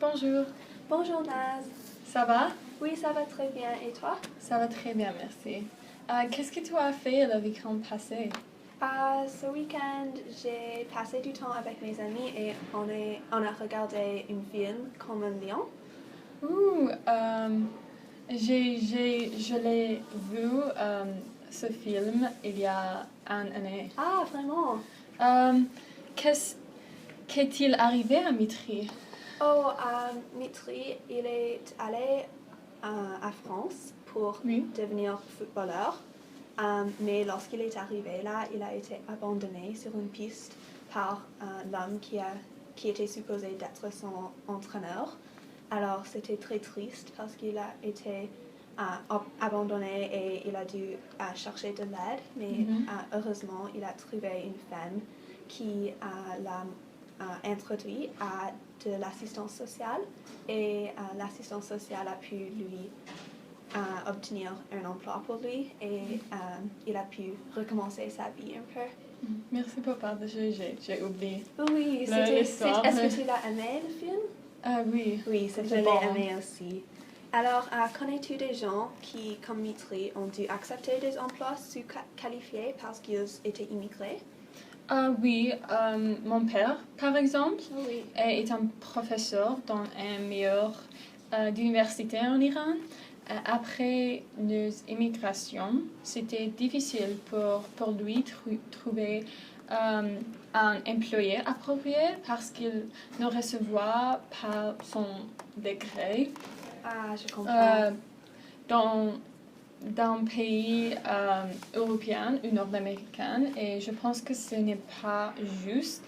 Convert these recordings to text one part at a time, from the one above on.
Bonjour, Bonjour Naz. ça va? Oui, ça va très bien. Et toi? Ça va très bien, merci. Qu'est-ce que tu as fait le week-end passé? Ce week-end, j'ai passé du temps avec mes amis et on a regardé un film comme un lion. Ouh, je l'ai vu ce film il y a une année. Ah, vraiment? Qu'est-il arrivé à Mitri? Oh, Mitri, il est allé à France pour Oui. devenir footballeur. Mais lorsqu'il est arrivé là, il a été abandonné sur une piste par l'homme qui était supposé d'être son entraîneur. Alors c'était très triste parce qu'il a été abandonné et il a dû chercher de l'aide. Mais heureusement, il a trouvé une femme qui l'a introduit à de l'assistance sociale et l'assistance sociale a pu lui obtenir un emploi pour lui et il a pu recommencer sa vie un peu. Merci pour partager, j'ai oublié. Oui, est-ce que tu l'as aimé le film? Oui. Oui, c'était je l'ai bon. aimé aussi. Alors, connais-tu des gens qui, comme Mitri, ont dû accepter des emplois sous-qualifiés parce qu'ils étaient immigrés? Oui, mon père, par exemple, Oui. est un professeur dans un meilleur d'université en Iran. Après nos immigrations, c'était difficile pour lui trouver un employé approprié parce qu'il ne recevait pas son décret. Ah, je comprends. Dans un pays européen ou nord-américain et je pense que ce n'est pas juste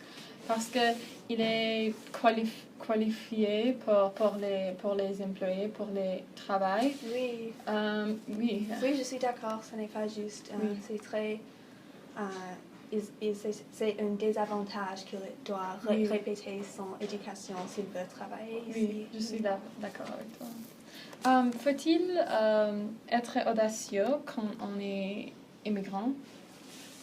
parce qu'il est qualifié pour les employés, pour les travail. Oui. Oui. Oui, je suis d'accord, ce n'est pas juste. Oui. C'est très... c'est un désavantage qu'il doit répéter son éducation s'il veut travailler ici. Oui, je suis d'accord avec toi. Faut-il être audacieux quand on est immigrant?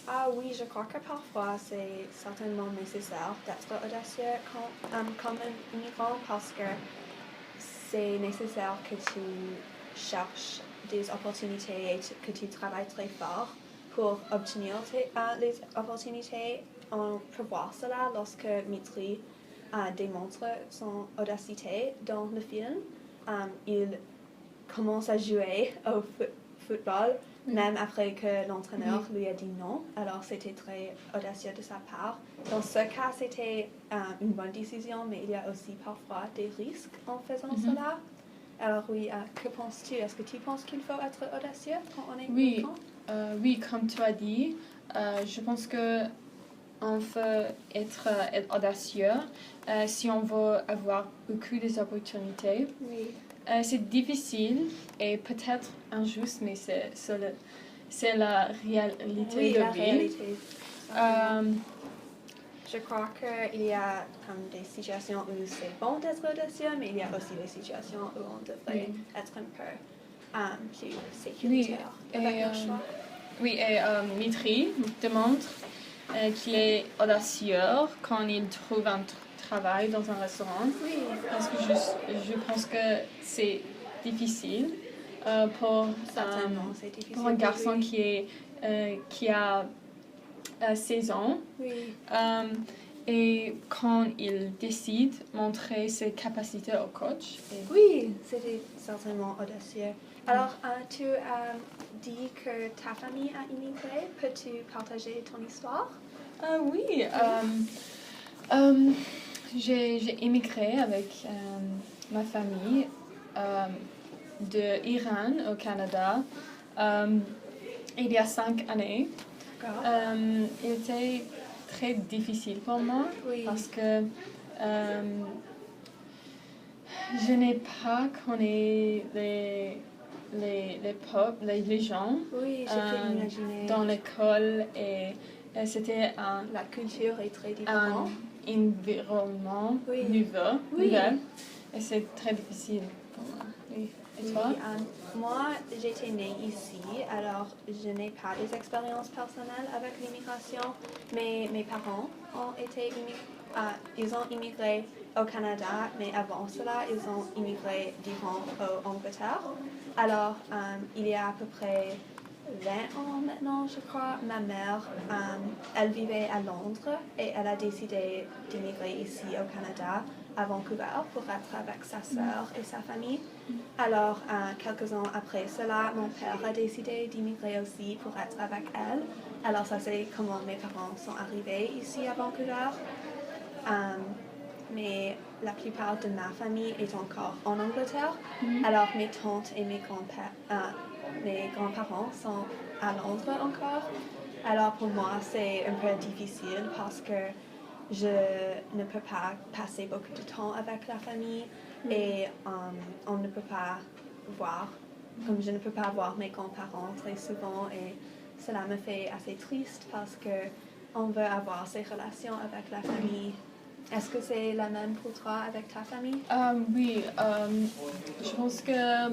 Ah oui, je crois que parfois c'est certainement nécessaire d'être audacieux comme un immigrant parce que c'est nécessaire que tu cherches des opportunités et que tu travailles très fort pour obtenir les opportunités. On peut voir cela lorsque Mitri démontre son audacité dans le film. Il commence à jouer au football, même après que l'entraîneur lui a dit non. Alors c'était très audacieux de sa part. Dans ce cas, c'était une bonne décision, mais il y a aussi parfois des risques en faisant cela. Alors oui, que penses-tu? Est-ce que tu penses qu'il faut être audacieux quand on est immigrant? Oui, comme tu as dit, je pense que on peut être audacieux si on veut avoir beaucoup d'opportunités. Oui. C'est difficile et peut-être injuste, mais c'est la réalité Oui, de la vie. réalité. Je crois qu'il y a comme des situations où c'est bon d'être audacieux, mais il y a aussi des situations où on devrait être un peu plus sécuritaire avec nos choix. Oui, et Mitri démontre qu'il est audacieux quand il trouve un travail dans un restaurant. Oui. Parce que je pense que c'est difficile pour un garçon qui a 16 ans. Oui. Et quand il décide de montrer ses capacités au coach. Oui, c'était certainement audacieux. Alors, tu as dit que ta famille a immigré. Peux-tu partager ton histoire? Oui. J'ai immigré avec ma famille de Iran au Canada il y a 5 années. Il était très difficile pour moi parce que je n'ai pas connu les gens dans l'école et c'était la culture est très différente. Un environnement nouvel et c'est très difficile pour moi. Oui. Et toi? Moi, j'étais née ici, alors je n'ai pas des expériences personnelles avec l'immigration, mais mes parents ont été ils ont immigré au Canada, mais avant cela, ils ont immigré d'Iran au Angleterre. Alors, il y a à peu près 20 ans maintenant, je crois, ma mère, elle vivait à Londres et elle a décidé d'immigrer ici au Canada, à Vancouver, pour être avec sa sœur et sa famille. Alors, quelques ans après cela, mon père a décidé d'immigrer aussi pour être avec elle. Alors, ça c'est comment mes parents sont arrivés ici à Vancouver. Mais la plupart de ma famille est encore en Angleterre. Alors, mes tantes et mes grands-parents sont à Londres encore. Alors, pour moi, c'est un peu difficile parce que je ne peux pas passer beaucoup de temps avec la famille et on ne peut pas voir, comme je ne peux pas voir mes grands-parents très souvent et cela me fait assez triste parce que on veut avoir ces relations avec la famille. Est-ce que c'est la même pour toi avec ta famille? Oui, je pense que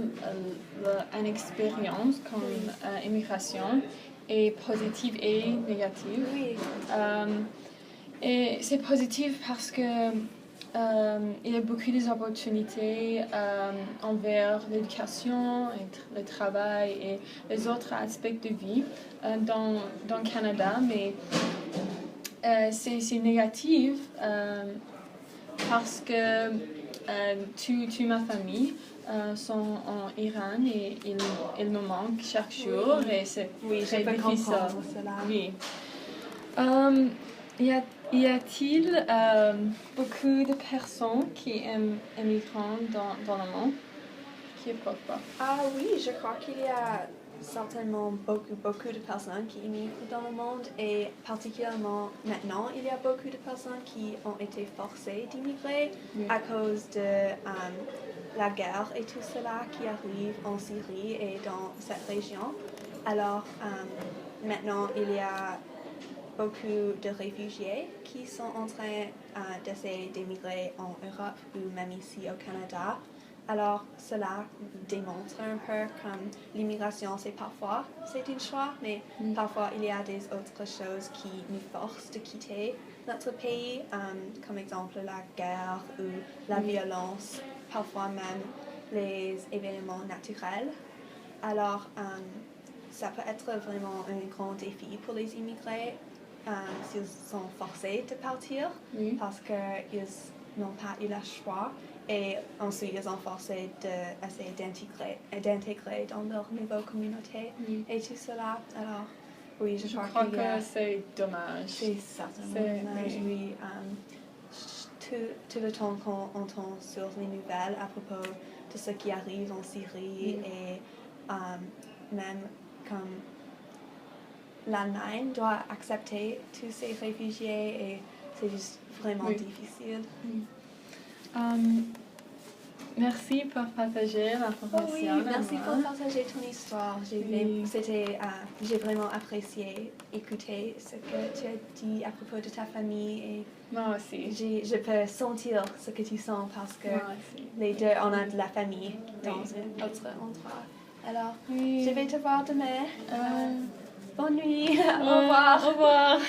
une expérience comme immigration est positive et négative. Oui. Et c'est positif parce que il y a beaucoup d'opportunités envers l'éducation, et le travail et les autres aspects de vie dans le Canada, mais c'est négatif parce que toute ma famille sont en Iran et ils me manquent chaque jour et c'est très difficile. Cela. Oui. Y a-t-il beaucoup de personnes qui aiment immigrants dans le monde? Qui est pourquoi? Oui, je crois qu'il y a certainement beaucoup de personnes qui immigrent dans le monde et particulièrement maintenant, il y a beaucoup de personnes qui ont été forcées d'immigrer à cause de la guerre et tout cela qui arrive en Syrie et dans cette région. Alors maintenant, il y a beaucoup de réfugiés qui sont en train d'essayer d'émigrer en Europe ou même ici au Canada. Alors, cela démontre un peu comme l'immigration, c'est un choix, mais parfois il y a des autres choses qui nous forcent de quitter notre pays, comme exemple la guerre ou la violence, parfois même les événements naturels. Alors, ça peut être vraiment un grand défi pour les immigrés s'ils sont forcés de partir parce qu'ils n'ont pas eu le choix. Et ensuite, ils ont forcé d'essayer d'intégrer dans leur nouvelle communauté et tout cela. Alors, oui, je crois que c'est dommage. C'est certainement dommage, oui. Tout le temps qu'on entend sur les nouvelles à propos de ce qui arrive en Syrie et même comme l'Allemagne doit accepter tous ces réfugiés et c'est juste vraiment difficile. Merci pour partager l'information. Merci pour partager ton histoire. J'ai vraiment apprécié écouter ce que tu as dit à propos de ta famille et moi aussi. Je peux sentir ce que tu sens parce que les deux, on a de la famille dans un autre endroit. Alors, je vais te voir demain. Bonne nuit. Au revoir. Au revoir.